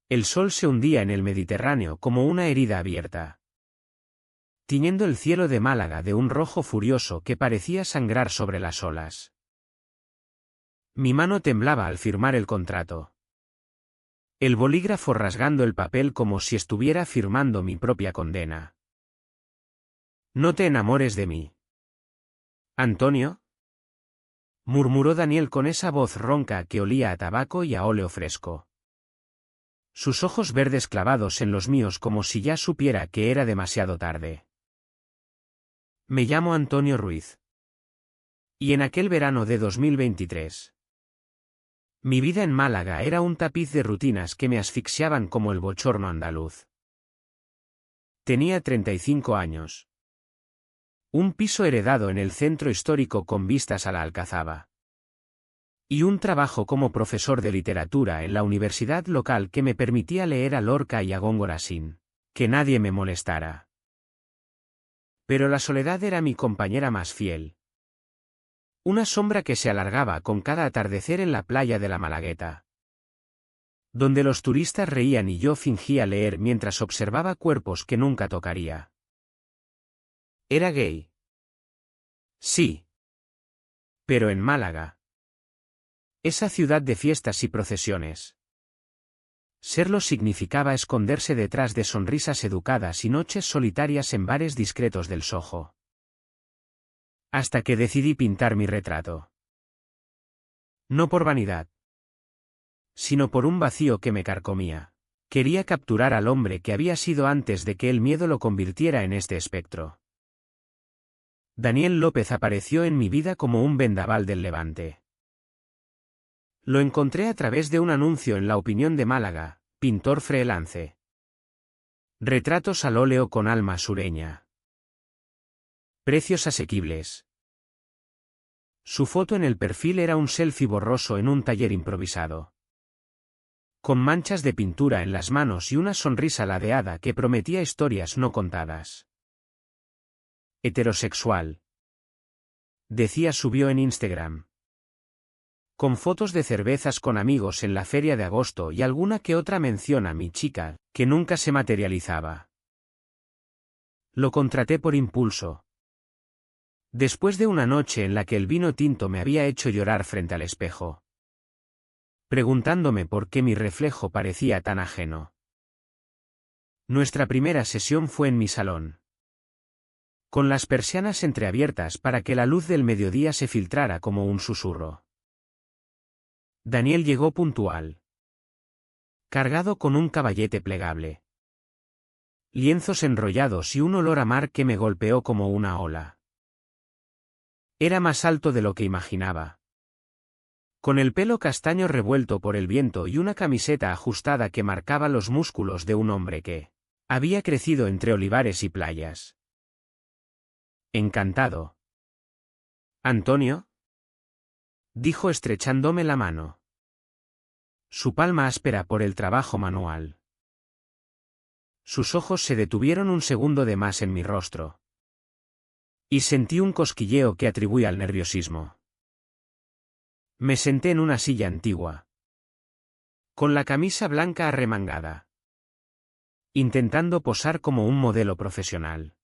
El sol se hundía en el Mediterráneo como una herida abierta, tiñendo el cielo de Málaga de un rojo furioso que parecía sangrar sobre las olas. Mi mano temblaba al firmar el contrato. El bolígrafo rasgando el papel como si estuviera firmando mi propia condena. «No te enamores de mí, Antonio», murmuró Daniel con esa voz ronca que olía a tabaco y a óleo fresco. Sus ojos verdes clavados en los míos como si ya supiera que era demasiado tarde. Me llamo Antonio Ruiz. Y en aquel verano de 2023. Mi vida en Málaga era un tapiz de rutinas que me asfixiaban como el bochorno andaluz. Tenía 35 años. Un piso heredado en el centro histórico con vistas a la Alcazaba. Y un trabajo como profesor de literatura en la universidad local que me permitía leer a Lorca y a Góngora sin que nadie me molestara. Pero la soledad era mi compañera más fiel. Una sombra que se alargaba con cada atardecer en la playa de la Malagueta, donde los turistas reían y yo fingía leer mientras observaba cuerpos que nunca tocaría. ¿Era gay? Sí. Pero en Málaga. Esa ciudad de fiestas y procesiones. Serlo significaba esconderse detrás de sonrisas educadas y noches solitarias en bares discretos del Soho. Hasta que decidí pintar mi retrato. No por vanidad, sino por un vacío que me carcomía. Quería capturar al hombre que había sido antes de que el miedo lo convirtiera en este espectro. Daniel López apareció en mi vida como un vendaval del Levante. Lo encontré a través de un anuncio en La Opinión de Málaga, pintor freelance. Retratos al óleo con alma sureña. Precios asequibles. Su foto en el perfil era un selfie borroso en un taller improvisado, con manchas de pintura en las manos y una sonrisa ladeada que prometía historias no contadas. Heterosexual, decía su bio en Instagram. Con fotos de cervezas con amigos en la feria de agosto y alguna que otra mención a mi chica, que nunca se materializaba. Lo contraté por impulso. Después de una noche en la que el vino tinto me había hecho llorar frente al espejo, preguntándome por qué mi reflejo parecía tan ajeno. Nuestra primera sesión fue en mi salón, con las persianas entreabiertas para que la luz del mediodía se filtrara como un susurro. Daniel llegó puntual, cargado con un caballete plegable, lienzos enrollados y un olor a mar que me golpeó como una ola. Era más alto de lo que imaginaba, con el pelo castaño revuelto por el viento y una camiseta ajustada que marcaba los músculos de un hombre que había crecido entre olivares y playas. Encantado. ¿Antonio?, dijo estrechándome la mano. Su palma áspera por el trabajo manual. Sus ojos se detuvieron un segundo de más en mi rostro. Y sentí un cosquilleo que atribuí al nerviosismo. Me senté en una silla antigua, con la camisa blanca arremangada, intentando posar como un modelo profesional.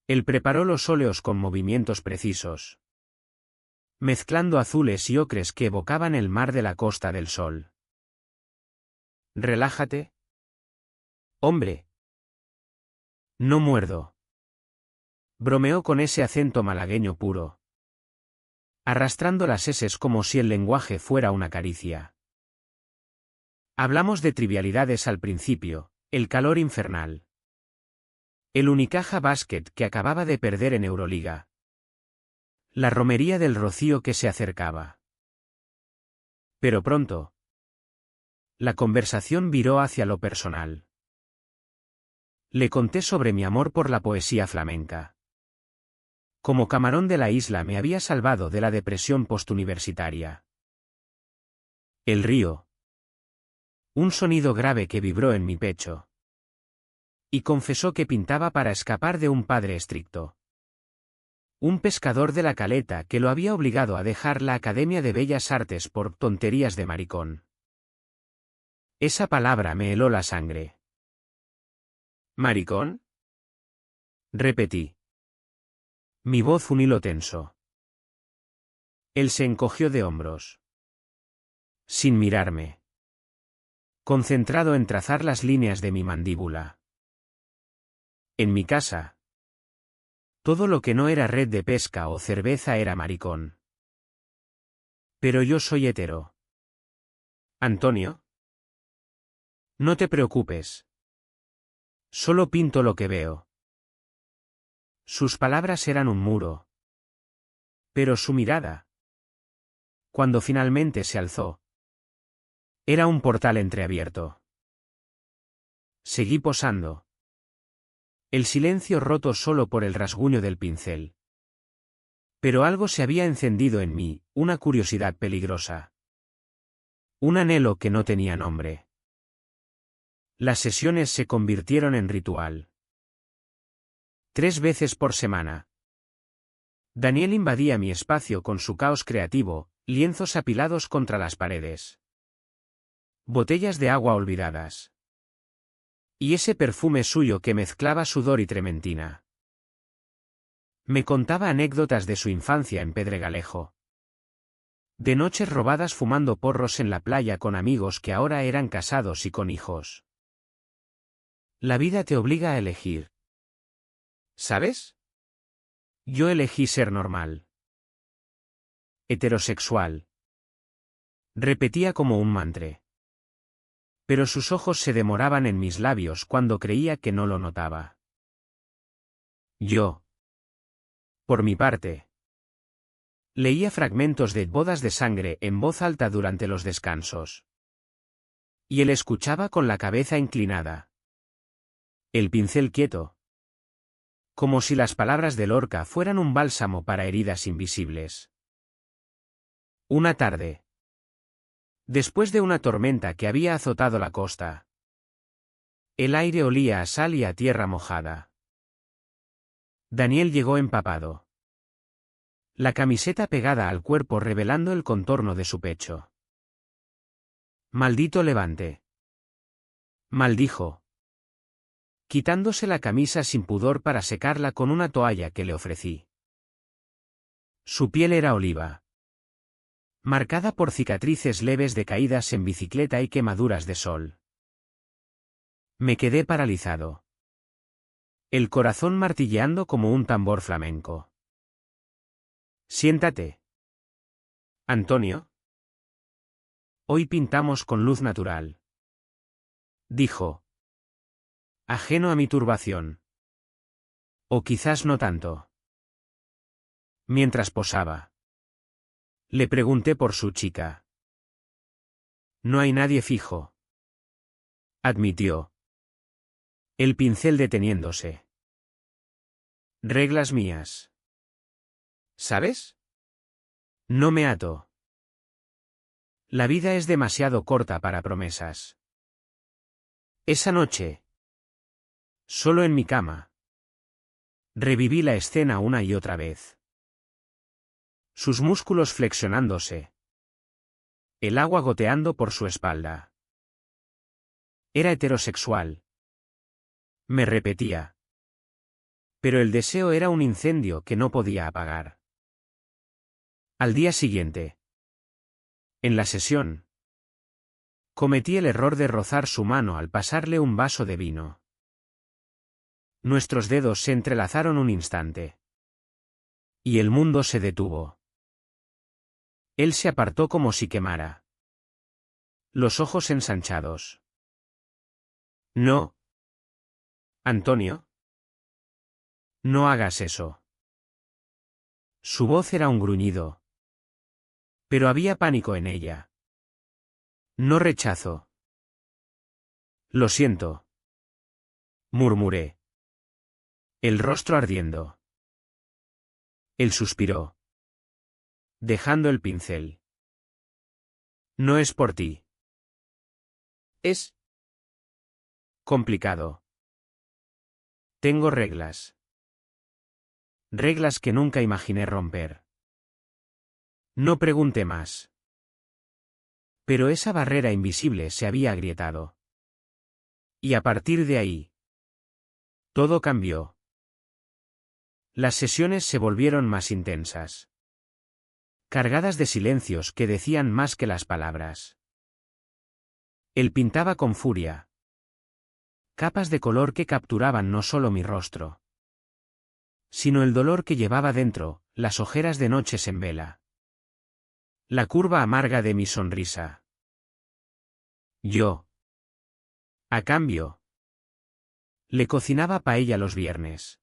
Él preparó los óleos con movimientos precisos, mezclando azules y ocres que evocaban el mar de la Costa del Sol. Relájate. Hombre. No muerdo. Bromeó con ese acento malagueño puro, arrastrando las eses como si el lenguaje fuera una caricia. Hablamos de trivialidades al principio, el calor infernal, el Unicaja Basket que acababa de perder en Euroliga, la romería del Rocío que se acercaba. Pero pronto, la conversación viró hacia lo personal. Le conté sobre mi amor por la poesía flamenca. Como camarón de la isla me había salvado de la depresión postuniversitaria. El río. Un sonido grave que vibró en mi pecho. Y confesó que pintaba para escapar de un padre estricto. Un pescador de la Caleta que lo había obligado a dejar la Academia de Bellas Artes por tonterías de maricón. Esa palabra me heló la sangre. ¿Maricón? Repetí. Mi voz un hilo tenso. Él se encogió de hombros. Sin mirarme. Concentrado en trazar las líneas de mi mandíbula. En mi casa. Todo lo que no era red de pesca o cerveza era maricón. Pero yo soy hetero. Antonio. No te preocupes. Solo pinto lo que veo. Sus palabras eran un muro. Pero su mirada, cuando finalmente se alzó, era un portal entreabierto. Seguí posando. El silencio roto solo por el rasguño del pincel. Pero algo se había encendido en mí, una curiosidad peligrosa. Un anhelo que no tenía nombre. Las sesiones se convirtieron en ritual. 3 veces por semana. Daniel invadía mi espacio con su caos creativo, lienzos apilados contra las paredes. Botellas de agua olvidadas. Y ese perfume suyo que mezclaba sudor y trementina. Me contaba anécdotas de su infancia en Pedregalejo. De noches robadas fumando porros en la playa con amigos que ahora eran casados y con hijos. La vida te obliga a elegir. ¿Sabes? Yo elegí ser normal. Heterosexual. Repetía como un mantra. Pero sus ojos se demoraban en mis labios cuando creía que no lo notaba. Yo. Por mi parte. Leía fragmentos de Bodas de Sangre en voz alta durante los descansos. Y él escuchaba con la cabeza inclinada. El pincel quieto. Como si las palabras de Lorca fueran un bálsamo para heridas invisibles. Una tarde. Después de una tormenta que había azotado la costa. El aire olía a sal y a tierra mojada. Daniel llegó empapado. La camiseta pegada al cuerpo revelando el contorno de su pecho. Maldito levante. Maldijo. Quitándose la camisa sin pudor para secarla con una toalla que le ofrecí. Su piel era oliva. Marcada por cicatrices leves de caídas en bicicleta y quemaduras de sol. Me quedé paralizado. El corazón martilleando como un tambor flamenco. Siéntate. Antonio. Hoy pintamos con luz natural. Dijo. Ajeno a mi turbación. O quizás no tanto. Mientras posaba. Le pregunté por su chica. No hay nadie fijo. Admitió. El pincel deteniéndose. Reglas mías. ¿Sabes? No me ato. La vida es demasiado corta para promesas. Esa noche. Solo en mi cama. Reviví la escena una y otra vez. Sus músculos flexionándose. El agua goteando por su espalda. Era heterosexual. Me repetía. Pero el deseo era un incendio que no podía apagar. Al día siguiente. En la sesión. Cometí el error de rozar su mano al pasarle un vaso de vino. Nuestros dedos se entrelazaron un instante. Y el mundo se detuvo. Él se apartó como si quemara. Los ojos ensanchados. No. Antonio. No hagas eso. Su voz era un gruñido. Pero había pánico en ella. No rechazo. Lo siento. Murmuré. El rostro ardiendo. Él suspiró. Dejando el pincel. No es por ti. Es complicado. Tengo reglas. Reglas que nunca imaginé romper. No pregunté más. Pero esa barrera invisible se había agrietado. Y a partir de ahí, todo cambió. Las sesiones se volvieron más intensas, cargadas de silencios que decían más que las palabras. Él pintaba con furia, capas de color que capturaban no solo mi rostro, sino el dolor que llevaba dentro, las ojeras de noches en vela, la curva amarga de mi sonrisa. Yo, a cambio, le cocinaba paella los viernes,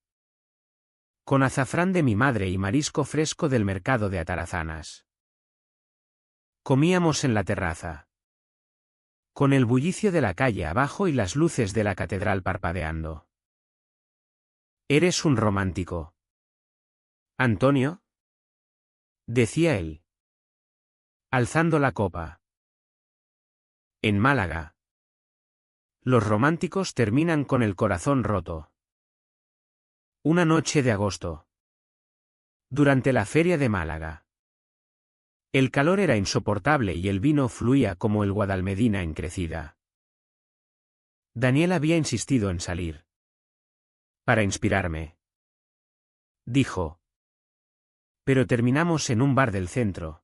con azafrán de mi madre y marisco fresco del mercado de Atarazanas. Comíamos en la terraza, con el bullicio de la calle abajo y las luces de la catedral parpadeando. «Eres un romántico, Antonio», decía él, alzando la copa. En Málaga, los románticos terminan con el corazón roto. Una noche de agosto, durante la feria de Málaga. El calor era insoportable y el vino fluía como el Guadalmedina en crecida. Daniel había insistido en salir. Para inspirarme, dijo. Pero terminamos en un bar del centro,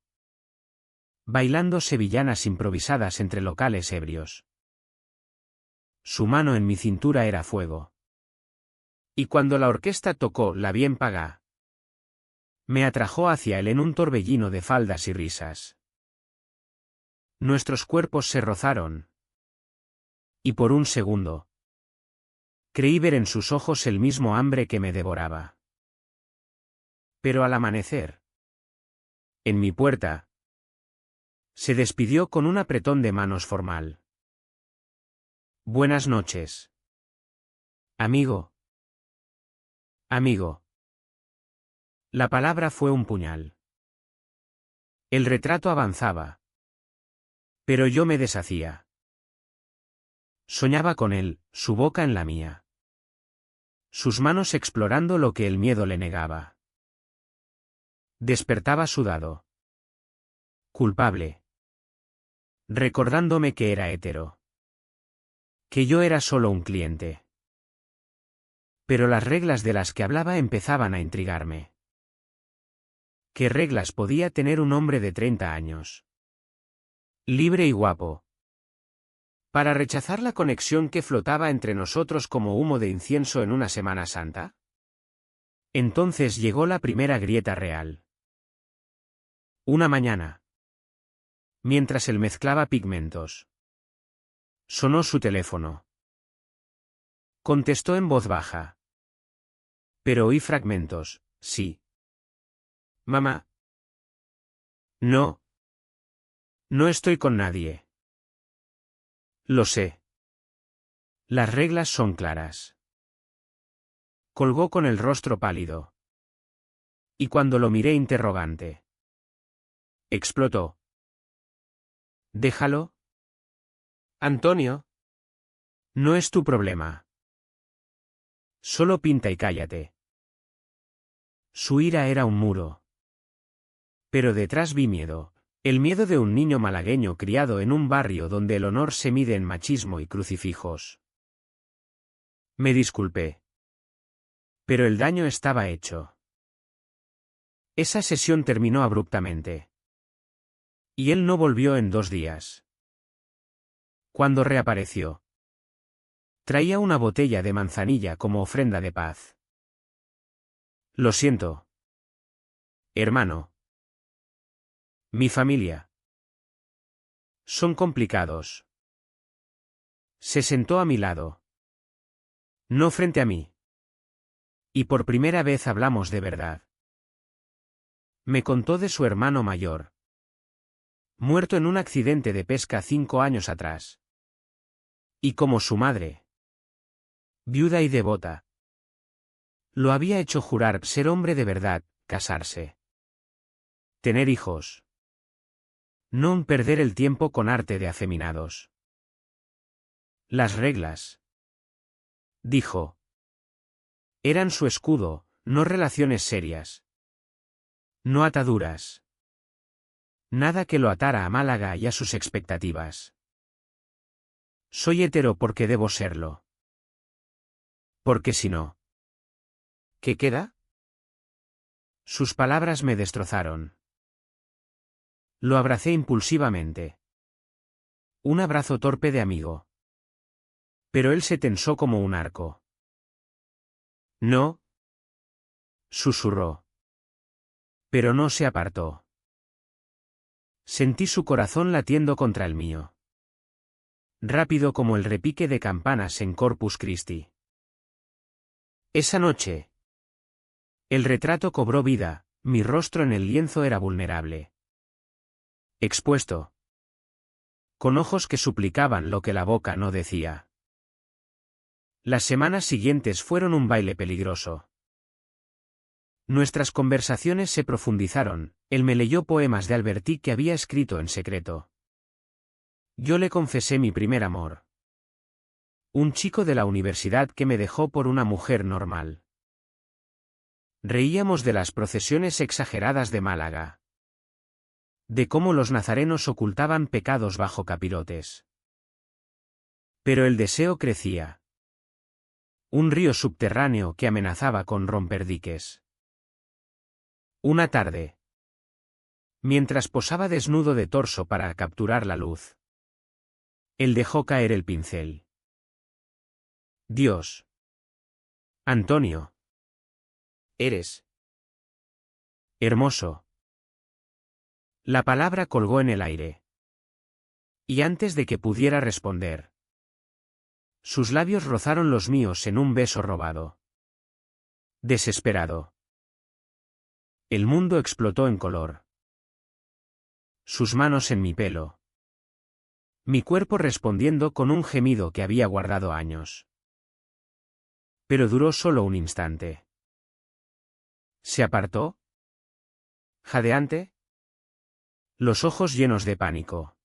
bailando sevillanas improvisadas entre locales ebrios. Su mano en mi cintura era fuego. Y cuando la orquesta tocó La Bien Pagá, me atrajo hacia él en un torbellino de faldas y risas. Nuestros cuerpos se rozaron. Y por un segundo, creí ver en sus ojos el mismo hambre que me devoraba. Pero al amanecer, en mi puerta, se despidió con un apretón de manos formal. Buenas noches. Amigo. Amigo. La palabra fue un puñal. El retrato avanzaba. Pero yo me deshacía. Soñaba con él, su boca en la mía. Sus manos explorando lo que el miedo le negaba. Despertaba sudado. Culpable. Recordándome que era hétero. Que yo era solo un cliente. Pero las reglas de las que hablaba empezaban a intrigarme. ¿Qué reglas podía tener un hombre de 30 años? Libre y guapo. ¿Para rechazar la conexión que flotaba entre nosotros como humo de incienso en una Semana Santa? Entonces llegó la primera grieta real. Una mañana, mientras él mezclaba pigmentos, sonó su teléfono. Contestó en voz baja. Pero oí fragmentos, sí. Mamá. No. No estoy con nadie. Lo sé. Las reglas son claras. Colgó con el rostro pálido. Y cuando lo miré interrogante, explotó. Déjalo. Antonio. No es tu problema. Solo pinta y cállate. Su ira era un muro. Pero detrás vi miedo. El miedo de un niño malagueño criado en un barrio donde el honor se mide en machismo y crucifijos. Me disculpé. Pero el daño estaba hecho. Esa sesión terminó abruptamente. Y él no volvió en 2 días. Cuando reapareció, traía una botella de manzanilla como ofrenda de paz. Lo siento, hermano. Mi familia. Son complicados. Se sentó a mi lado. No frente a mí. Y por primera vez hablamos de verdad. Me contó de su hermano mayor, muerto en un accidente de pesca 5 años atrás. Y como su madre, viuda y devota, lo había hecho jurar ser hombre de verdad, casarse, tener hijos. No perder el tiempo con arte de afeminados. Las reglas, dijo, eran su escudo, no relaciones serias. No ataduras. Nada que lo atara a Málaga y a sus expectativas. Soy hetero porque debo serlo. Porque si no, ¿qué queda? Sus palabras me destrozaron. Lo abracé impulsivamente. Un abrazo torpe de amigo. Pero él se tensó como un arco. No, susurró. Pero no se apartó. Sentí su corazón latiendo contra el mío. Rápido como el repique de campanas en Corpus Christi. Esa noche, el retrato cobró vida, mi rostro en el lienzo era vulnerable. Expuesto. Con ojos que suplicaban lo que la boca no decía. Las semanas siguientes fueron un baile peligroso. Nuestras conversaciones se profundizaron, él me leyó poemas de Alberti que había escrito en secreto. Yo le confesé mi primer amor. Un chico de la universidad que me dejó por una mujer normal. Reíamos de las procesiones exageradas de Málaga. De cómo los nazarenos ocultaban pecados bajo capirotes. Pero el deseo crecía. Un río subterráneo que amenazaba con romper diques. Una tarde. Mientras posaba desnudo de torso para capturar la luz. Él dejó caer el pincel. Dios. Antonio. Eres hermoso. La palabra colgó en el aire. Y antes de que pudiera responder, sus labios rozaron los míos en un beso robado. Desesperado. El mundo explotó en color. Sus manos en mi pelo. Mi cuerpo respondiendo con un gemido que había guardado años. Pero duró solo un instante. ¿Se apartó? ¿Jadeante? Los ojos llenos de pánico.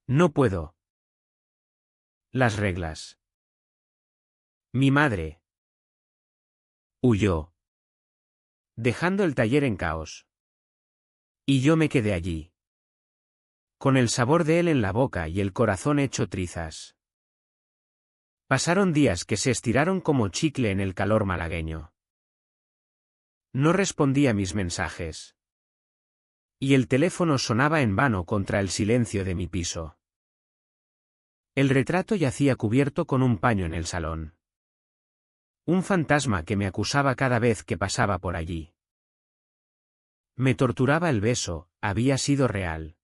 No puedo. Las reglas. Mi madre. Huyó. Dejando el taller en caos. Y yo me quedé allí. Con el sabor de él en la boca y el corazón hecho trizas. Pasaron días que se estiraron como chicle en el calor malagueño. No respondía mis mensajes. Y el teléfono sonaba en vano contra el silencio de mi piso. El retrato yacía cubierto con un paño en el salón. Un fantasma que me acusaba cada vez que pasaba por allí. Me torturaba el beso, había sido real.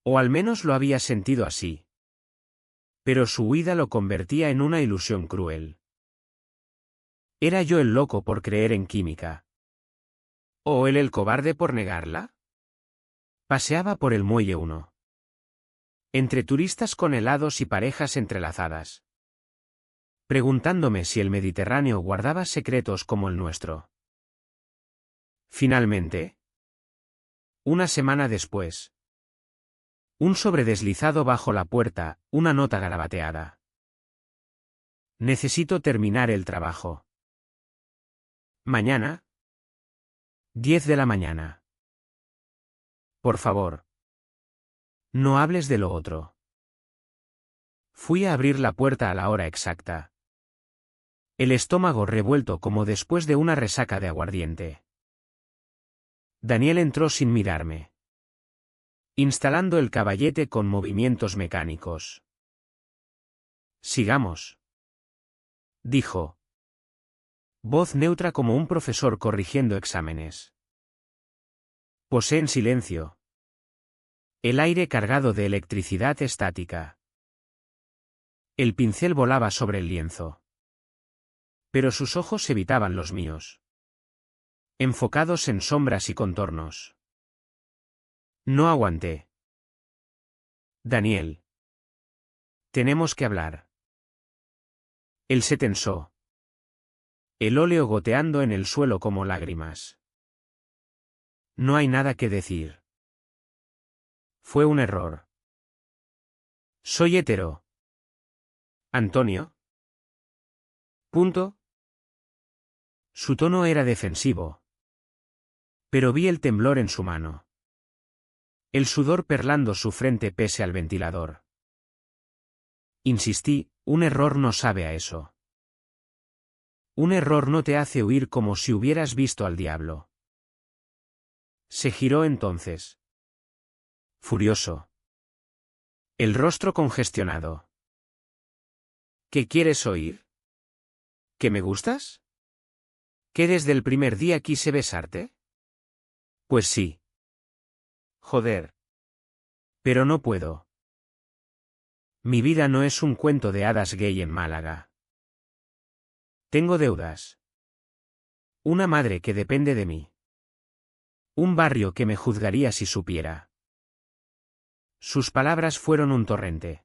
O al menos lo había sentido así. Pero su huida lo convertía en una ilusión cruel. ¿Era yo el loco por creer en química? ¿O él el cobarde por negarla? Paseaba por el muelle 1. Entre turistas con helados y parejas entrelazadas. Preguntándome si el Mediterráneo guardaba secretos como el nuestro. Finalmente. Una semana después. Un sobre deslizado bajo la puerta, una nota garabateada. Necesito terminar el trabajo. Mañana. 10 de la mañana. Por favor. No hables de lo otro. Fui a abrir la puerta a la hora exacta. El estómago revuelto como después de una resaca de aguardiente. Daniel entró sin mirarme. Instalando el caballete con movimientos mecánicos. Sigamos. Dijo. Voz neutra como un profesor corrigiendo exámenes. Posé en silencio. El aire cargado de electricidad estática. El pincel volaba sobre el lienzo. Pero sus ojos evitaban los míos. Enfocados en sombras y contornos. No aguanté. Daniel. Tenemos que hablar. Él se tensó. El óleo goteando en el suelo como lágrimas. No hay nada que decir. Fue un error. Soy hetero. Antonio. Punto. Su tono era defensivo. Pero vi el temblor en su mano. el sudor perlando su frente pese al ventilador. Insistí, un error no sabe a eso. Un error no te hace huir como si hubieras visto al diablo. Se giró entonces. Furioso. El rostro congestionado. ¿Qué quieres oír? ¿Que me gustas? ¿Que desde el primer día quise besarte? Pues sí. Joder. Pero no puedo. Mi vida no es un cuento de hadas gay en Málaga. Tengo deudas. Una madre que depende de mí. Un barrio que me juzgaría si supiera. Sus palabras fueron un torrente.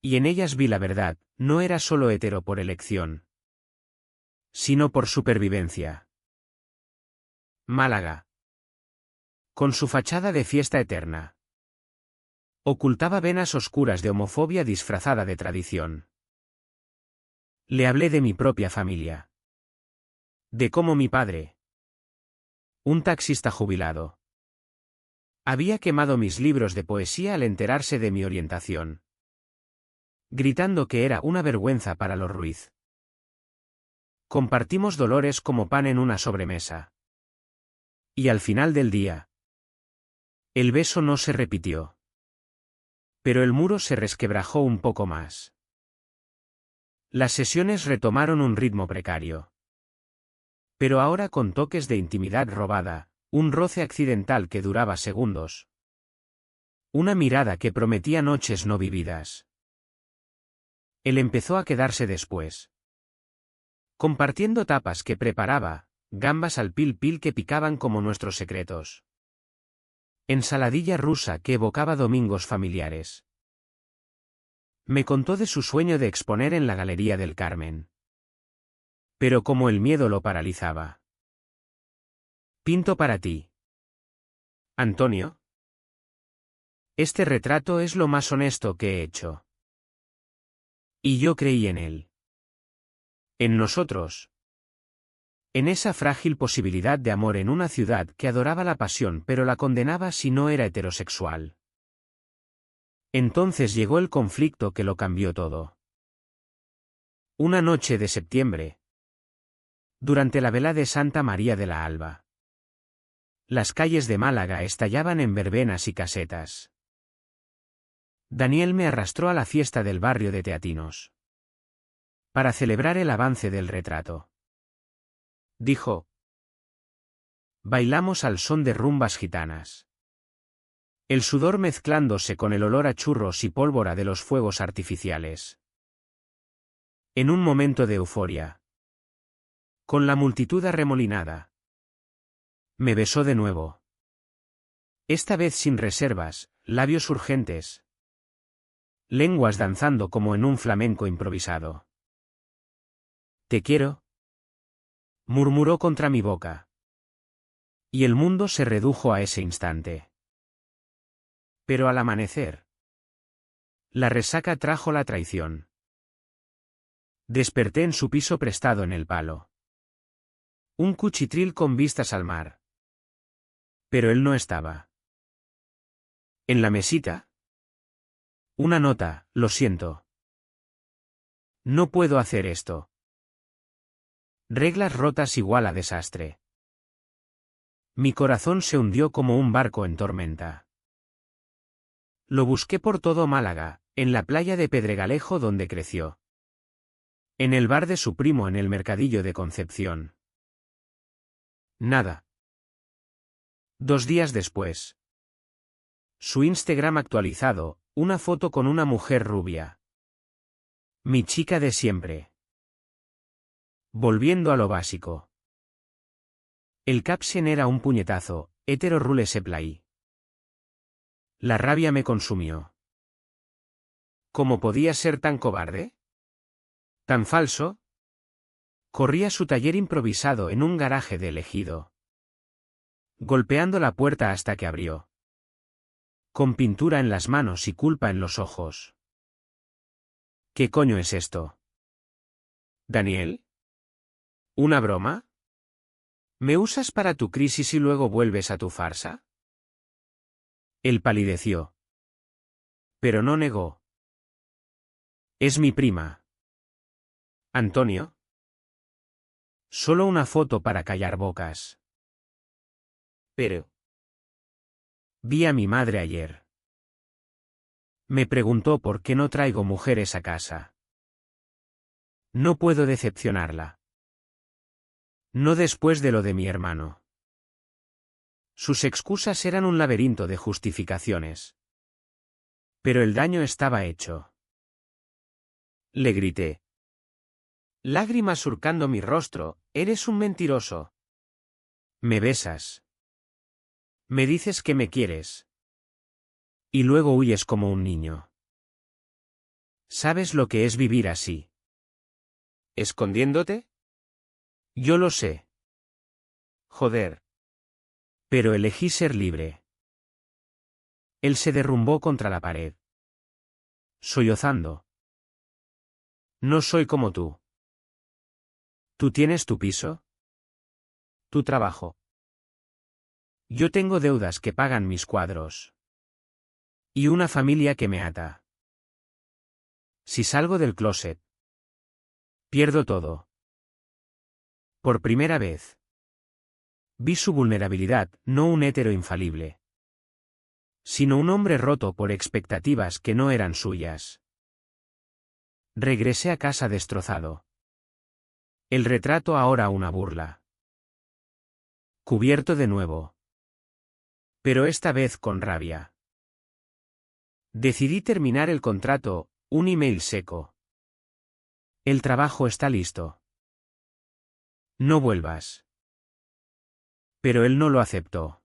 Y en ellas vi la verdad, no era solo hetero por elección, sino por supervivencia. Málaga. Con su fachada de fiesta eterna. Ocultaba venas oscuras de homofobia disfrazada de tradición. Le hablé de mi propia familia. De cómo mi padre, un taxista jubilado, había quemado mis libros de poesía al enterarse de mi orientación, gritando que era una vergüenza para los Ruiz. Compartimos dolores como pan en una sobremesa. Y al final del día, el beso no se repitió. Pero el muro se resquebrajó un poco más. Las sesiones retomaron un ritmo precario. Pero ahora con toques de intimidad robada, un roce accidental que duraba segundos. Una mirada que prometía noches no vividas. Él empezó a quedarse después. Compartiendo tapas que preparaba, gambas al pil pil que picaban como nuestros secretos. Ensaladilla rusa que evocaba domingos familiares. Me contó de su sueño de exponer en la Galería del Carmen. Pero como el miedo lo paralizaba. Pinto para ti. Antonio. Este retrato es lo más honesto que he hecho. Y yo creí en él. En nosotros. En esa frágil posibilidad de amor en una ciudad que adoraba la pasión pero la condenaba si no era heterosexual. Entonces llegó el conflicto que lo cambió todo. Una noche de septiembre. Durante la vela de Santa María de la Alba. Las calles de Málaga estallaban en verbenas y casetas. Daniel me arrastró a la fiesta del barrio de Teatinos. Para celebrar el avance del retrato. Dijo. Bailamos al son de rumbas gitanas. El sudor mezclándose con el olor a churros y pólvora de los fuegos artificiales. En un momento de euforia. Con la multitud arremolinada. Me besó de nuevo. Esta vez sin reservas, labios urgentes. Lenguas danzando como en un flamenco improvisado. Te quiero, murmuró contra mi boca. Y el mundo se redujo a ese instante. Pero al amanecer, la resaca trajo la traición. Desperté en su piso prestado en el Palo. Un cuchitril con vistas al mar. Pero él no estaba. En la mesita. Una nota, lo siento. No puedo hacer esto. Reglas rotas igual a desastre. Mi corazón se hundió como un barco en tormenta. Lo busqué por todo Málaga, en la playa de Pedregalejo donde creció. En el bar de su primo en el mercadillo de Concepción. Nada. 2 días después. Su Instagram actualizado, una foto con una mujer rubia. Mi chica de siempre. Volviendo a lo básico. El caption era un puñetazo, hetero rule se play. La rabia me consumió. ¿Cómo podía ser tan cobarde? ¿Tan falso? Corrí a su taller improvisado en un garaje de Ejido. Golpeando la puerta hasta que abrió. Con pintura en las manos y culpa en los ojos. ¿Qué coño es esto? ¿Daniel? ¿Una broma? ¿Me usas para tu crisis y luego vuelves a tu farsa? Él palideció. Pero no negó. Es mi prima. ¿Antonio? Solo una foto para callar bocas. Pero. Vi a mi madre ayer. Me preguntó por qué no traigo mujeres a casa. No puedo decepcionarla. No después de lo de mi hermano. Sus excusas eran un laberinto de justificaciones. Pero el daño estaba hecho. Le grité. Lágrimas surcando mi rostro, eres un mentiroso. Me besas. Me dices que me quieres. Y luego huyes como un niño. ¿Sabes lo que es vivir así? ¿Escondiéndote? Yo lo sé. Joder. Pero elegí ser libre. Él se derrumbó contra la pared. Sollozando. No soy como tú. ¿Tú tienes tu piso? ¿Tu trabajo? Yo tengo deudas que pagan mis cuadros. Y una familia que me ata. Si salgo del closet, pierdo todo. Por primera vez. Vi su vulnerabilidad, no un hétero infalible. Sino un hombre roto por expectativas que no eran suyas. Regresé a casa destrozado. El retrato ahora una burla. Cubierto de nuevo. Pero esta vez con rabia. Decidí terminar el contrato, un email seco. El trabajo está listo. No vuelvas. Pero él no lo aceptó.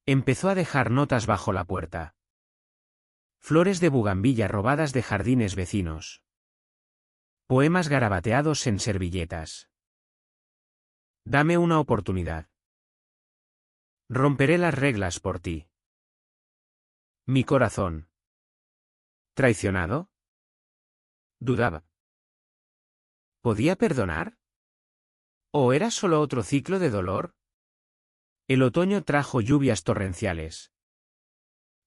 Empezó a dejar notas bajo la puerta. Flores de bugambilla robadas de jardines vecinos. Poemas garabateados en servilletas. Dame una oportunidad. Romperé las reglas por ti. Mi corazón. ¿Traicionado? Dudaba. ¿Podía perdonar? ¿O era solo otro ciclo de dolor? El otoño trajo lluvias torrenciales.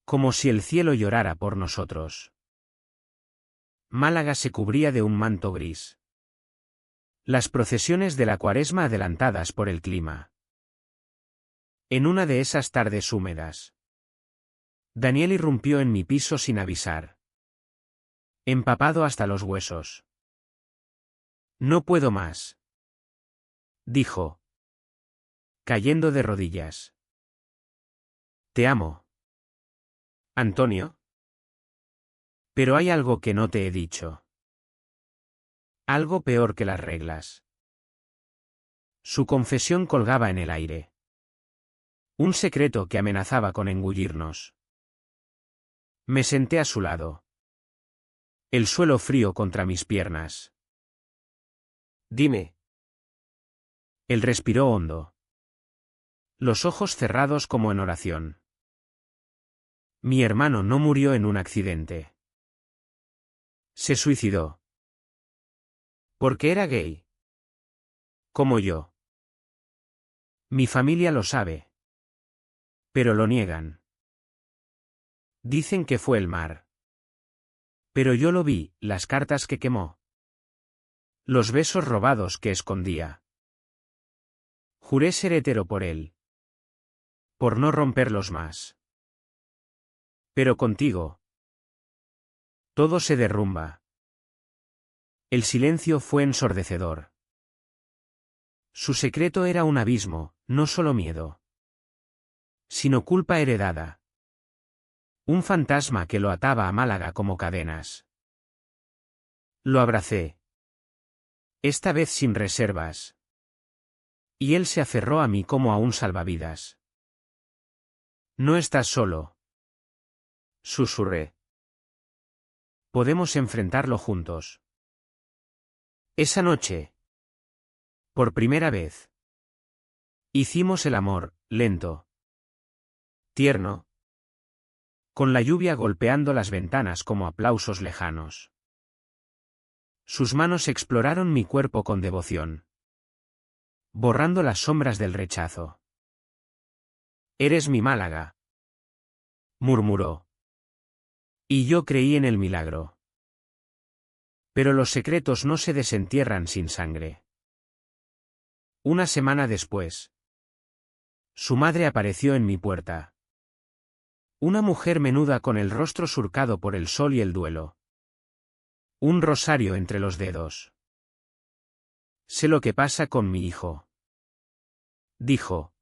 Como si el cielo llorara por nosotros. Málaga se cubría de un manto gris. Las procesiones de la Cuaresma adelantadas por el clima. En una de esas tardes húmedas, Daniel irrumpió en mi piso sin avisar. Empapado hasta los huesos. No puedo más, dijo, cayendo de rodillas. Te amo, Antonio. Pero hay algo que no te he dicho. Algo peor que las reglas. Su confesión colgaba en el aire. Un secreto que amenazaba con engullirnos. Me senté a su lado. El suelo frío contra mis piernas. Dime. Él respiró hondo. Los ojos cerrados como en oración. Mi hermano no murió en un accidente. Se suicidó. Porque era gay. Como yo. Mi familia lo sabe. Pero lo niegan. Dicen que fue el mar. Pero yo lo vi, las cartas que quemó. Los besos robados que escondía. Juré ser hetero por él. Por no romperlos más. Pero contigo. Todo se derrumba. El silencio fue ensordecedor. Su secreto era un abismo, no solo miedo. Sino culpa heredada. Un fantasma que lo ataba a Málaga como cadenas. Lo abracé. Esta vez sin reservas. Y él se aferró a mí como a un salvavidas. No estás solo. Susurré. Podemos enfrentarlo juntos. Esa noche. Por primera vez. Hicimos el amor, lento. Tierno. Con la lluvia golpeando las ventanas como aplausos lejanos. Sus manos exploraron mi cuerpo con devoción. Borrando las sombras del rechazo. Eres mi Málaga. murmuró. Y yo creí en el milagro. Pero los secretos no se desentierran sin sangre. Una semana después, su madre apareció en mi puerta. Una mujer menuda con el rostro surcado por el sol y el duelo. Un rosario entre los dedos. Sé lo que pasa con mi hijo, dijo.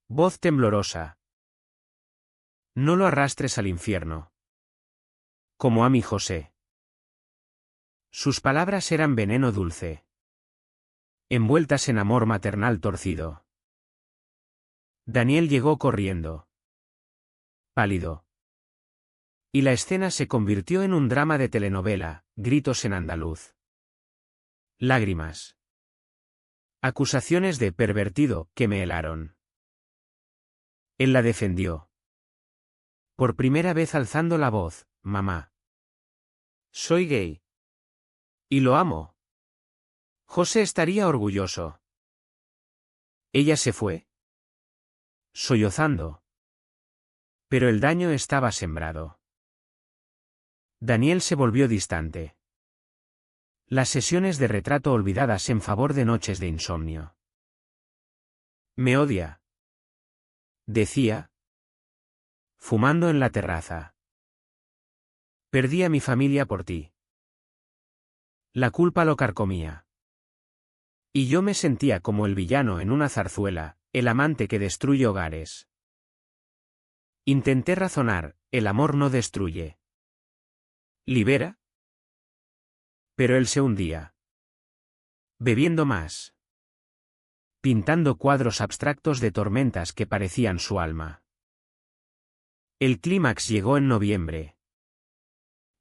Voz temblorosa. No lo arrastres al infierno. Como a mi José. Sus palabras eran veneno dulce, envueltas en amor maternal torcido. Daniel llegó corriendo, pálido. Y la escena se convirtió en un drama de telenovela, gritos en andaluz. Lágrimas. Acusaciones de pervertido que me helaron. Él la defendió. Por primera vez alzando la voz, mamá. Soy gay. Y lo amo. José estaría orgulloso. Ella se fue, sollozando. Pero el daño estaba sembrado. Daniel se volvió distante. Las sesiones de retrato olvidadas en favor de noches de insomnio. Me odia, decía, fumando en la terraza. Perdí a mi familia por ti. La culpa lo carcomía. Y yo me sentía como el villano en una zarzuela, el amante que destruye hogares. Intenté razonar, el amor no destruye. ¿Libera? Pero él se hundía. Bebiendo más. Pintando cuadros abstractos de tormentas que parecían su alma. El clímax llegó en noviembre.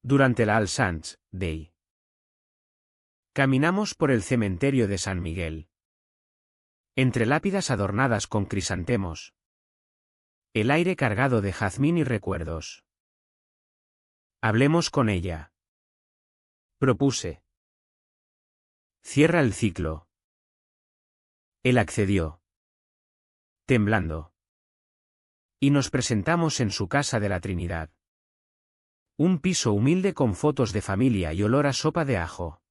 Durante la All Saints' Day. Caminamos por el cementerio de San Miguel. Entre lápidas adornadas con crisantemos. El aire cargado de jazmín y recuerdos. Hablemos con ella. Propuse. Cierra el ciclo. Él accedió. Temblando. Y nos presentamos en su casa de la Trinidad. Un piso humilde con fotos de familia y olor a sopa de ajo.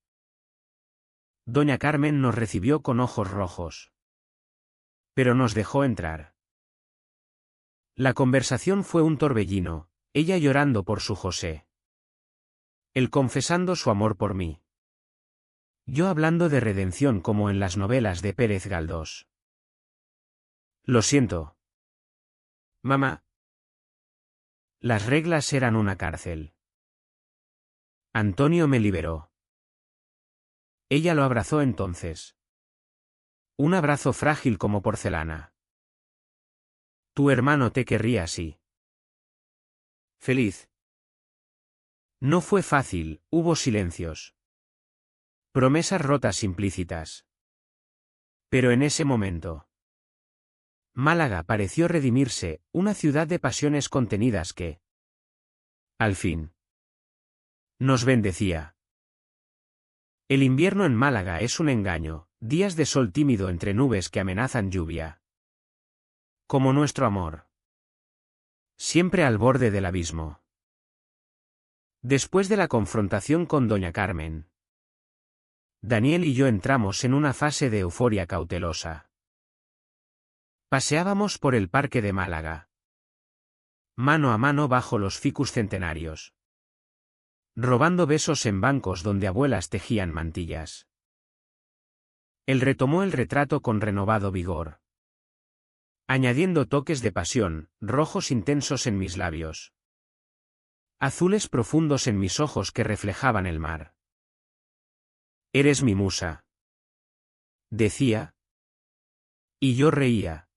Doña Carmen nos recibió con ojos rojos. Pero nos dejó entrar. La conversación fue un torbellino, ella llorando por su José. Él confesando su amor por mí. Yo hablando de redención como en las novelas de Pérez Galdós. Lo siento. Mamá. Las reglas eran una cárcel. Antonio me liberó. Ella lo abrazó entonces. Un abrazo frágil como porcelana. Tu hermano te querría así. Feliz. No fue fácil, hubo silencios. Promesas rotas implícitas. Pero en ese momento. Málaga pareció redimirse, una ciudad de pasiones contenidas que. Al fin. Nos bendecía. El invierno en Málaga es un engaño, días de sol tímido entre nubes que amenazan lluvia. Como nuestro amor. Siempre al borde del abismo. Después de la confrontación con doña Carmen, Daniel y yo entramos en una fase de euforia cautelosa. Paseábamos por el parque de Málaga. Mano a mano bajo los ficus centenarios. Robando besos en bancos donde abuelas tejían mantillas. Él retomó el retrato con renovado vigor. Añadiendo toques de pasión, rojos intensos en mis labios. Azules profundos en mis ojos que reflejaban el mar. Eres mi musa. Decía. Y yo reía.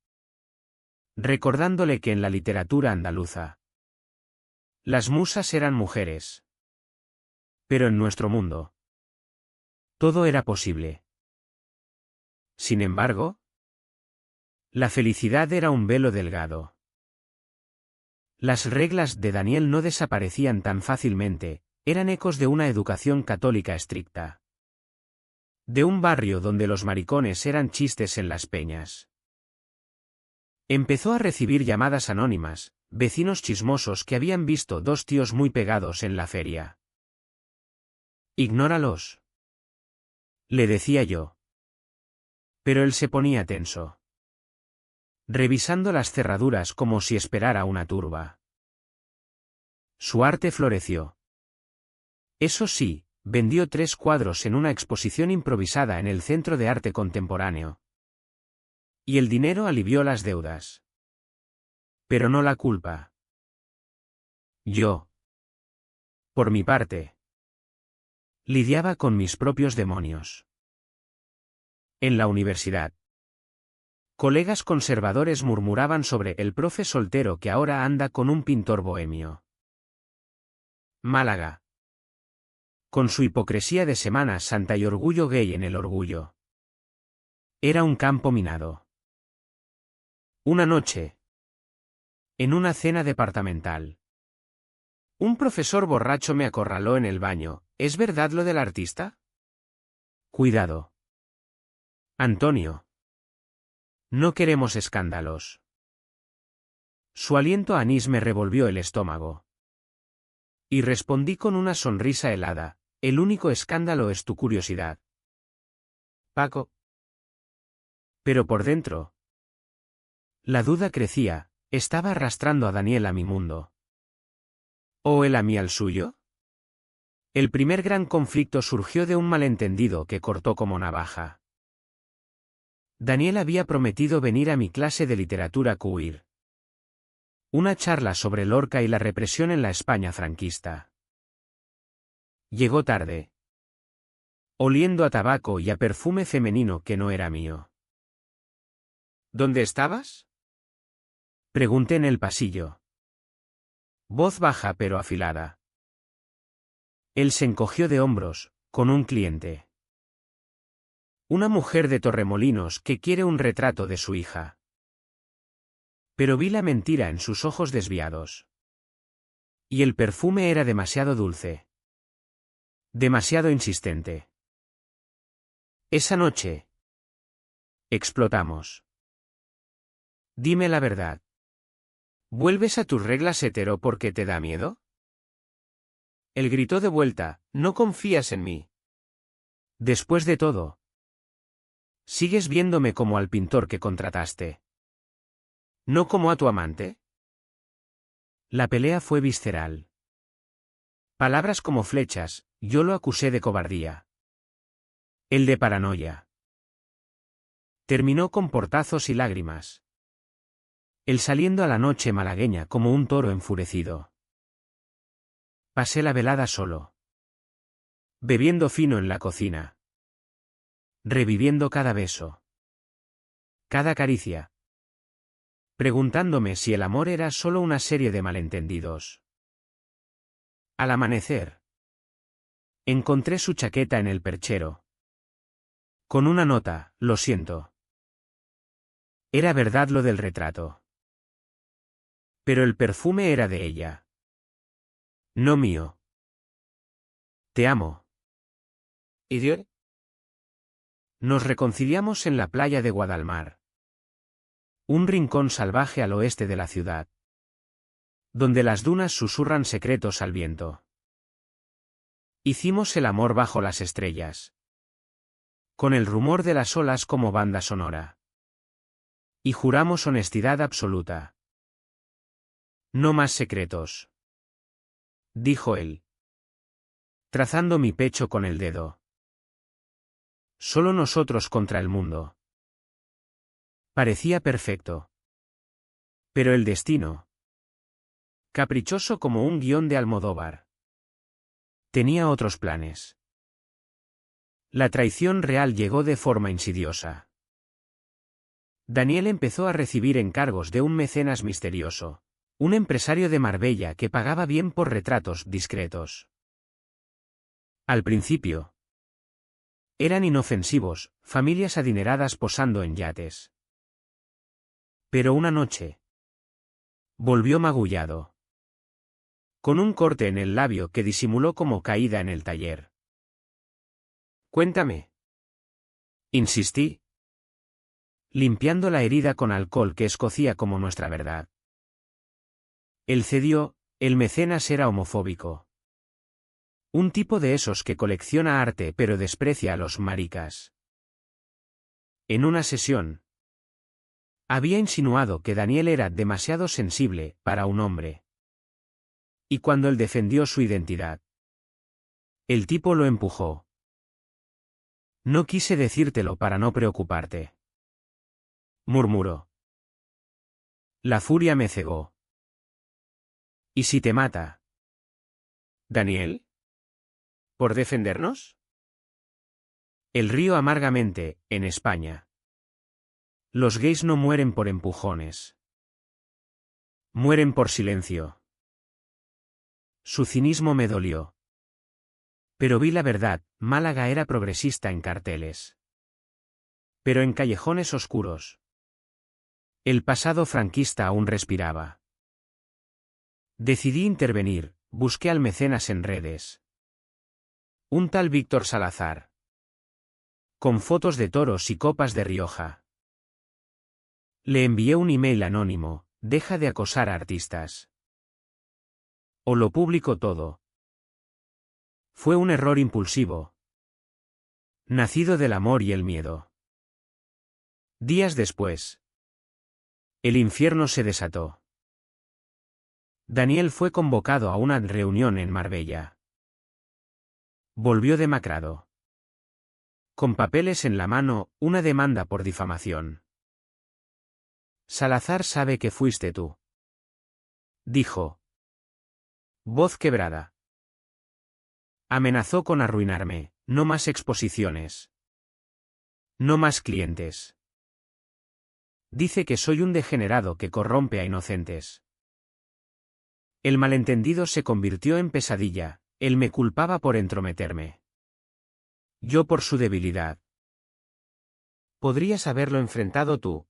Recordándole que en la literatura andaluza. Las musas eran mujeres. Pero en nuestro mundo. Todo era posible. Sin embargo. La felicidad era un velo delgado. Las reglas de Daniel no desaparecían tan fácilmente, eran ecos de una educación católica estricta. De un barrio donde los maricones eran chistes en las peñas. Empezó a recibir llamadas anónimas, vecinos chismosos que habían visto dos tíos muy pegados en la feria. Ignóralos, le decía yo. Pero él se ponía tenso, revisando las cerraduras como si esperara una turba. Su arte floreció. Eso sí, vendió 3 cuadros en una exposición improvisada en el Centro de Arte Contemporáneo. Y el dinero alivió las deudas. Pero no la culpa. Yo, por mi parte, lidiaba con mis propios demonios. En la universidad, colegas conservadores murmuraban sobre el profe soltero que ahora anda con un pintor bohemio. Málaga, con su hipocresía de Semana Santa y orgullo gay en el orgullo, era un campo minado. Una noche, en una cena departamental, un profesor borracho me acorraló en el baño. ¿Es verdad lo del artista? Cuidado, Antonio. No queremos escándalos. Su aliento a anís me revolvió el estómago. Y respondí con una sonrisa helada: el único escándalo es tu curiosidad, Paco. Pero por dentro, la duda crecía. ¿Estaba arrastrando a Daniel a mi mundo? ¿O él a mí al suyo? El primer gran conflicto surgió de un malentendido que cortó como navaja. Daniel había prometido venir a mi clase de literatura queer. Una charla sobre Lorca y la represión en la España franquista. Llegó tarde, oliendo a tabaco y a perfume femenino que no era mío. ¿Dónde estabas?, pregunté en el pasillo. Voz baja pero afilada. Él se encogió de hombros, con un cliente. Una mujer de Torremolinos que quiere un retrato de su hija. Pero vi la mentira en sus ojos desviados. Y el perfume era demasiado dulce. Demasiado insistente. Esa noche explotamos. Dime la verdad. ¿Vuelves a tus reglas hetero porque te da miedo? Él gritó de vuelta: ¿no confías en mí? Después de todo, ¿sigues viéndome como al pintor que contrataste, no como a tu amante? La pelea fue visceral. Palabras como flechas. Yo lo acusé de cobardía. Él de paranoia. Terminó con portazos y lágrimas. Él saliendo a la noche malagueña como un toro enfurecido. Pasé la velada solo, bebiendo fino en la cocina, reviviendo cada beso, cada caricia, preguntándome si el amor era solo una serie de malentendidos. Al amanecer, encontré su chaqueta en el perchero, con una nota: lo siento. Era verdad lo del retrato. Pero el perfume era de ella, no mío. Te amo, idiota. Nos reconciliamos en la playa de Guadalmar, un rincón salvaje al oeste de la ciudad, donde las dunas susurran secretos al viento. Hicimos el amor bajo las estrellas, con el rumor de las olas como banda sonora. Y juramos honestidad absoluta. No más secretos, dijo él, trazando mi pecho con el dedo. Solo nosotros contra el mundo. Parecía perfecto. Pero el destino, caprichoso como un guión de Almodóvar, tenía otros planes. La traición real llegó de forma insidiosa. Daniel empezó a recibir encargos de un mecenas misterioso, un empresario de Marbella que pagaba bien por retratos discretos. Al principio, eran inofensivos, familias adineradas posando en yates. Pero una noche, volvió magullado, con un corte en el labio que disimuló como caída en el taller. Cuéntame, insistí, limpiando la herida con alcohol que escocía como nuestra verdad. Él cedió, el mecenas era homofóbico. Un tipo de esos que colecciona arte pero desprecia a los maricas. En una sesión, había insinuado que Daniel era demasiado sensible para un hombre. Y cuando él defendió su identidad, el tipo lo empujó. No quise decírtelo para no preocuparte, murmuró. La furia me cegó. ¿Y si te mata? ¿Daniel? ¿Por defendernos? El río amargamente, en España. Los gays no mueren por empujones. Mueren por silencio. Su cinismo me dolió. Pero vi la verdad, Málaga era progresista en carteles. Pero en callejones oscuros. El pasado franquista aún respiraba. Decidí intervenir, busqué al mecenas en redes. Un tal Víctor Salazar. Con fotos de toros y copas de Rioja. Le envié un email anónimo, deja de acosar a artistas. O lo publico todo. Fue un error impulsivo. Nacido del amor y el miedo. Días después. El infierno se desató. Daniel fue convocado a una reunión en Marbella. Volvió demacrado. Con papeles en la mano, una demanda por difamación. Salazar sabe que fuiste tú. Dijo. Voz quebrada. Amenazó con arruinarme, no más exposiciones. No más clientes. Dice que soy un degenerado que corrompe a inocentes. El malentendido se convirtió en pesadilla, él me culpaba por entrometerme. Yo por su debilidad. Podrías haberlo enfrentado tú.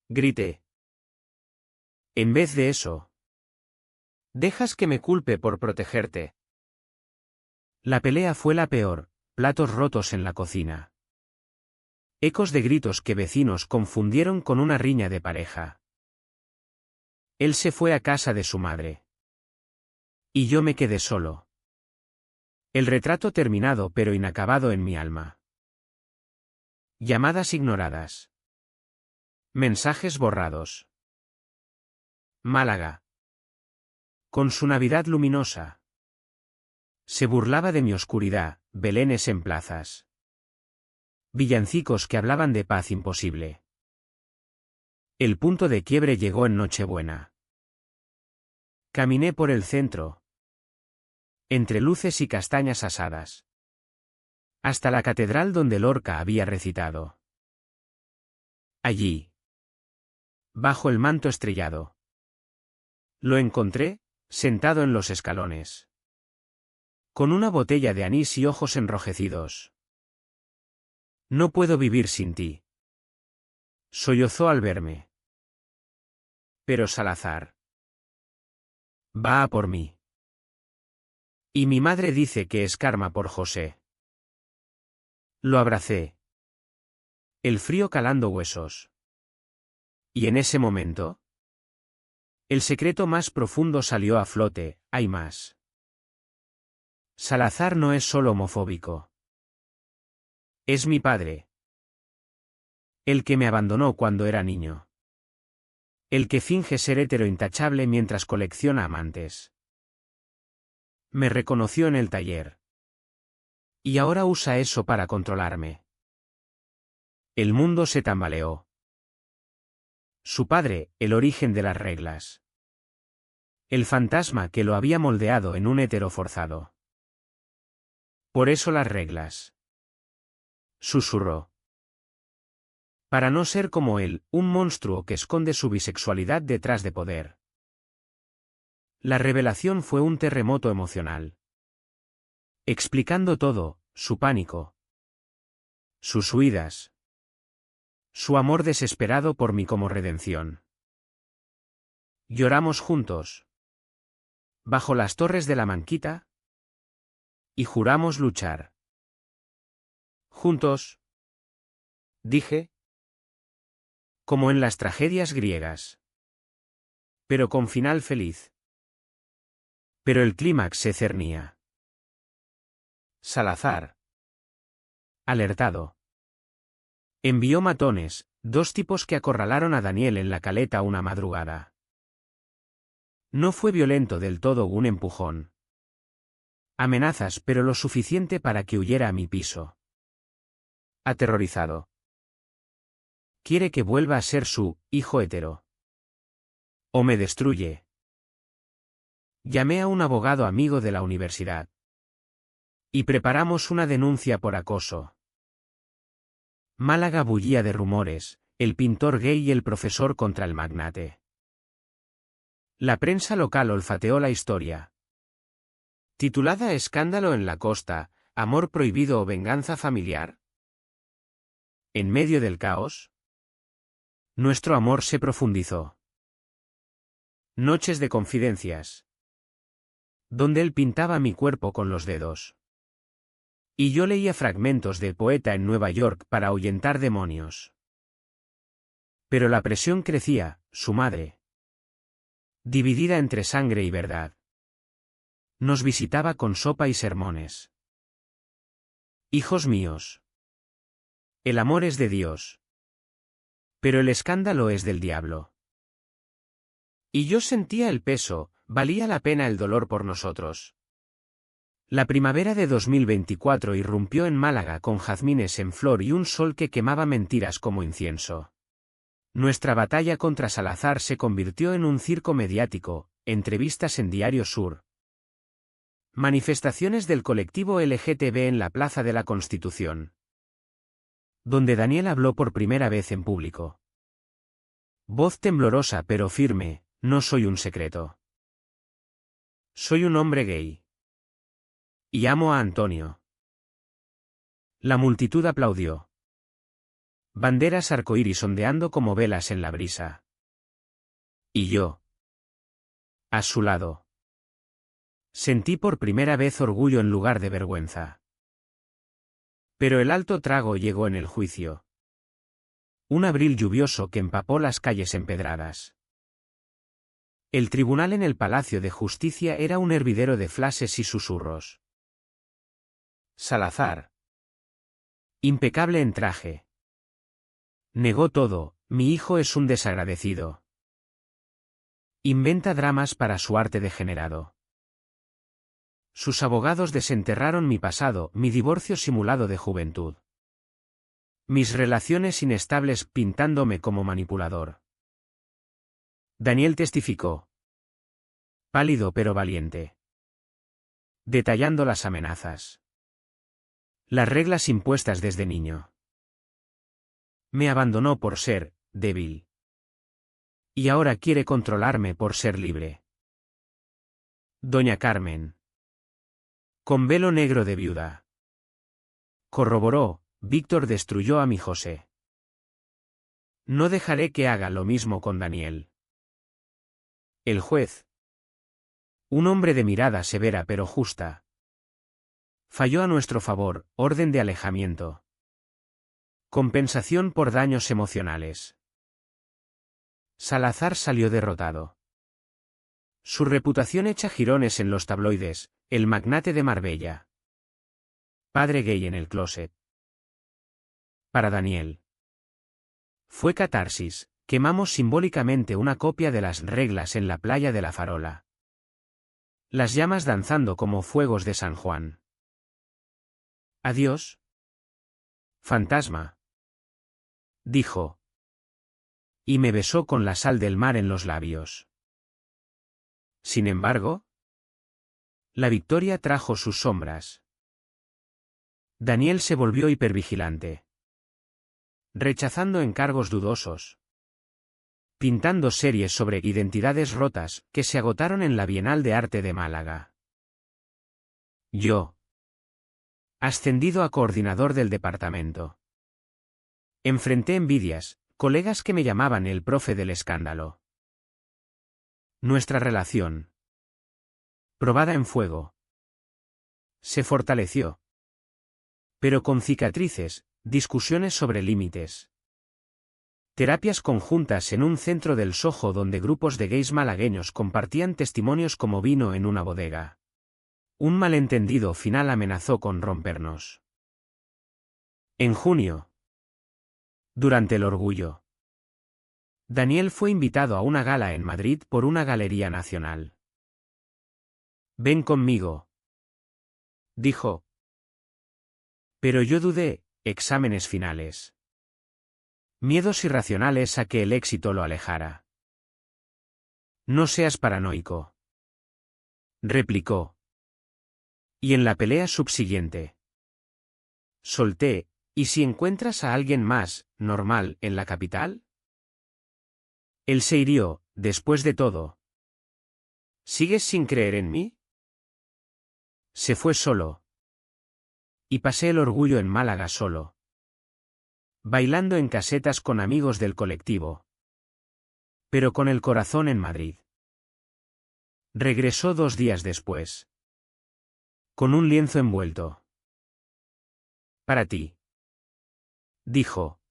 Grité. En vez de eso. Dejas que me culpe por protegerte. La pelea fue la peor, platos rotos en la cocina. Ecos de gritos que vecinos confundieron con una riña de pareja. Él se fue a casa de su madre. Y yo me quedé solo. El retrato terminado pero inacabado en mi alma. Llamadas ignoradas. Mensajes borrados. Málaga. Con su Navidad luminosa. Se burlaba de mi oscuridad, belenes en plazas. Villancicos que hablaban de paz imposible. El punto de quiebre llegó en Nochebuena. Caminé por el centro. Entre luces y castañas asadas. Hasta la catedral donde Lorca había recitado. Allí. Bajo el manto estrellado. Lo encontré, sentado en los escalones. Con una botella de anís y ojos enrojecidos. No puedo vivir sin ti. Sollozó al verme. Pero Salazar. Va a por mí. Y mi madre dice que es karma por José. Lo abracé. El frío calando huesos. Y en ese momento. El secreto más profundo salió a flote, hay más. Salazar no es solo homofóbico. Es mi padre. El que me abandonó cuando era niño. El que finge ser hetero intachable mientras colecciona amantes. Me reconoció en el taller. Y ahora usa eso para controlarme. El mundo se tambaleó. Su padre, el origen de las reglas. El fantasma que lo había moldeado en un hetero forzado. Por eso las reglas. Susurró. Para no ser como él, un monstruo que esconde su bisexualidad detrás de poder. La revelación fue un terremoto emocional. Explicando todo, su pánico. Sus huidas. Su amor desesperado por mí como redención. Lloramos juntos. Bajo las torres de la Manquita. Y juramos luchar. Juntos. Dije. Como en las tragedias griegas. Pero con final feliz. Pero el clímax se cernía. Salazar, alertado, envió matones, 2 tipos que acorralaron a Daniel en la caleta una madrugada. No fue violento del todo, un empujón. Amenazas, pero lo suficiente para que huyera a mi piso. Aterrorizado. Quiere que vuelva a ser su hijo hetero. O me destruye. Llamé a un abogado amigo de la universidad. Y preparamos una denuncia por acoso. Málaga bullía de rumores, el pintor gay y el profesor contra el magnate. La prensa local olfateó la historia. Titulada Escándalo en la costa, amor prohibido o venganza familiar. En medio del caos, nuestro amor se profundizó. Noches de confidencias. Donde él pintaba mi cuerpo con los dedos. Y yo leía fragmentos de Poeta en Nueva York para ahuyentar demonios. Pero la presión crecía, su madre, dividida entre sangre y verdad, nos visitaba con sopa y sermones. Hijos míos, el amor es de Dios, pero el escándalo es del diablo. Y yo sentía el peso, valía la pena el dolor por nosotros. La primavera de 2024 irrumpió en Málaga con jazmines en flor y un sol que quemaba mentiras como incienso. Nuestra batalla contra Salazar se convirtió en un circo mediático, entrevistas en Diario Sur. Manifestaciones del colectivo LGTB en la Plaza de la Constitución. Donde Daniel habló por primera vez en público. Voz temblorosa pero firme, no soy un secreto. Soy un hombre gay. Y amo a Antonio. La multitud aplaudió. Banderas arcoíris ondeando como velas en la brisa. Y yo, a su lado, sentí por primera vez orgullo en lugar de vergüenza. Pero el alto trago llegó en el juicio. Un abril lluvioso que empapó las calles empedradas. El tribunal en el Palacio de Justicia era un hervidero de flashes y susurros. Salazar, impecable en traje, negó todo, mi hijo es un desagradecido. Inventa dramas para su arte degenerado. Sus abogados desenterraron mi pasado, mi divorcio simulado de juventud. Mis relaciones inestables pintándome como manipulador. Daniel testificó. Pálido pero valiente. Detallando las amenazas. Las reglas impuestas desde niño. Me abandonó por ser débil. Y ahora quiere controlarme por ser libre. Doña Carmen. Con velo negro de viuda. Corroboró, Víctor destruyó a mi José. No dejaré que haga lo mismo con Daniel. El juez. Un hombre de mirada severa pero justa. Falló a nuestro favor, orden de alejamiento. Compensación por daños emocionales. Salazar salió derrotado. Su reputación echa jirones en los tabloides, el magnate de Marbella. Padre gay en el closet. Para Daniel. Fue catarsis, quemamos simbólicamente una copia de las reglas en la playa de la Farola. Las llamas danzando como fuegos de San Juan. Adiós. Fantasma. Dijo. Y me besó con la sal del mar en los labios. Sin embargo, la victoria trajo sus sombras. Daniel se volvió hipervigilante. Rechazando encargos dudosos. Pintando series sobre identidades rotas que se agotaron en la Bienal de Arte de Málaga. Yo. Ascendido a coordinador del departamento. Enfrenté envidias, colegas que me llamaban el profe del escándalo. Nuestra relación, probada en fuego, se fortaleció. Pero con cicatrices, discusiones sobre límites. Terapias conjuntas en un centro del Soho donde grupos de gays malagueños compartían testimonios como vino en una bodega. Un malentendido final amenazó con rompernos. En junio. Durante el Orgullo. Daniel fue invitado a una gala en Madrid por una galería nacional. «Ven conmigo», dijo. Pero yo dudé, exámenes finales. Miedos irracionales a que el éxito lo alejara. «No seas paranoico», replicó. Y en la pelea subsiguiente. Solté, ¿y si encuentras a alguien más, normal, en la capital? Él se hirió, después de todo. ¿Sigues sin creer en mí? Se fue solo. Y pasé el Orgullo en Málaga solo. Bailando en casetas con amigos del colectivo. Pero con el corazón en Madrid. Regresó 2 días después. Con un lienzo envuelto. Para ti. Dijo.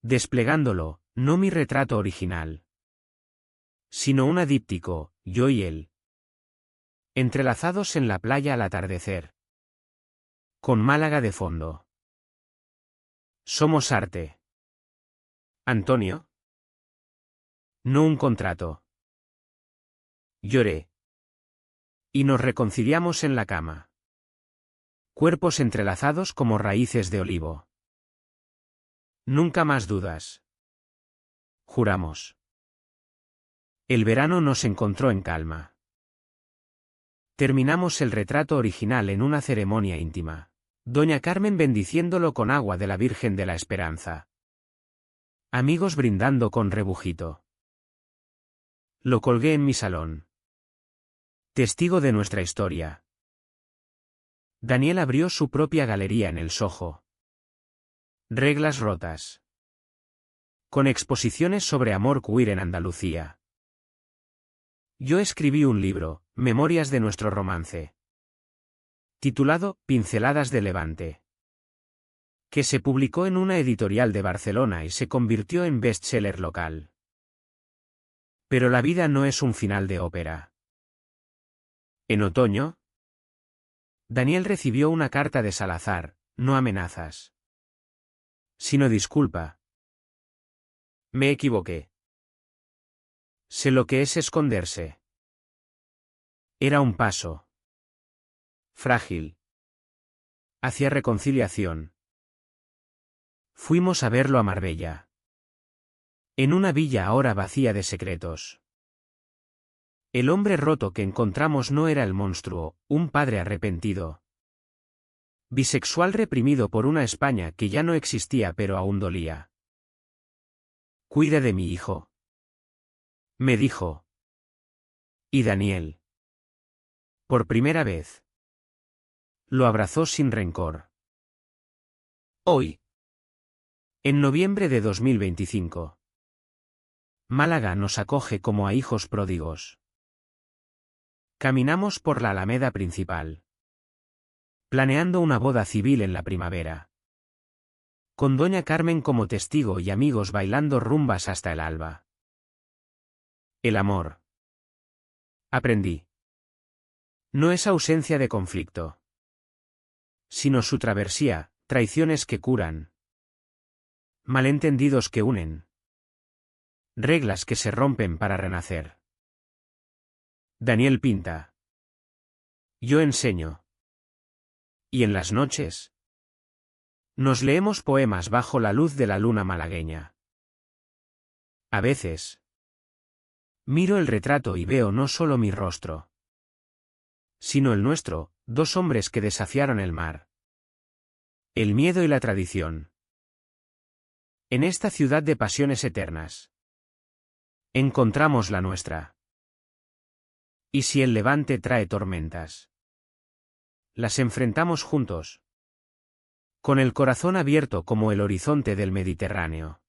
Desplegándolo, no mi retrato original. Sino un díptico, yo y él. Entrelazados en la playa al atardecer. Con Málaga de fondo. Somos arte. Antonio. No un contrato. Lloré. Y nos reconciliamos en la cama. Cuerpos entrelazados como raíces de olivo. Nunca más dudas. Juramos. El verano nos encontró en calma. Terminamos el retrato original en una ceremonia íntima. Doña Carmen bendiciéndolo con agua de la Virgen de la Esperanza. Amigos brindando con rebujito. Lo colgué en mi salón. Testigo de nuestra historia. Daniel abrió su propia galería en el Soho. Reglas rotas. Con exposiciones sobre amor queer en Andalucía. Yo escribí un libro, Memorias de nuestro romance. Titulado Pinceladas de Levante. Que se publicó en una editorial de Barcelona y se convirtió en bestseller local. Pero la vida no es un final de ópera. En otoño, Daniel recibió una carta de Salazar, no amenazas. Sino disculpa. Me equivoqué. Sé lo que es esconderse. Era un paso. Frágil. Hacia reconciliación. Fuimos a verlo a Marbella. En una villa ahora vacía de secretos. El hombre roto que encontramos no era el monstruo, un padre arrepentido. Bisexual reprimido por una España que ya no existía pero aún dolía. Cuida de mi hijo. Me dijo. Y Daniel. Por primera vez. Lo abrazó sin rencor. Hoy. En noviembre de 2025. Málaga nos acoge como a hijos pródigos. Caminamos por la Alameda principal. Planeando una boda civil en la primavera. Con Doña Carmen como testigo y amigos bailando rumbas hasta el alba. El amor. Aprendí. No es ausencia de conflicto. Sino su travesía, traiciones que curan. Malentendidos que unen. Reglas que se rompen para renacer. Daniel pinta. Yo enseño. Y en las noches. Nos leemos poemas bajo la luz de la luna malagueña. A veces. Miro el retrato y veo no solo mi rostro. Sino el nuestro, 2 hombres que desafiaron el mar. El miedo y la tradición. En esta ciudad de pasiones eternas. Encontramos la nuestra. ¿Y si el levante trae tormentas? Las enfrentamos juntos. Con el corazón abierto como el horizonte del Mediterráneo.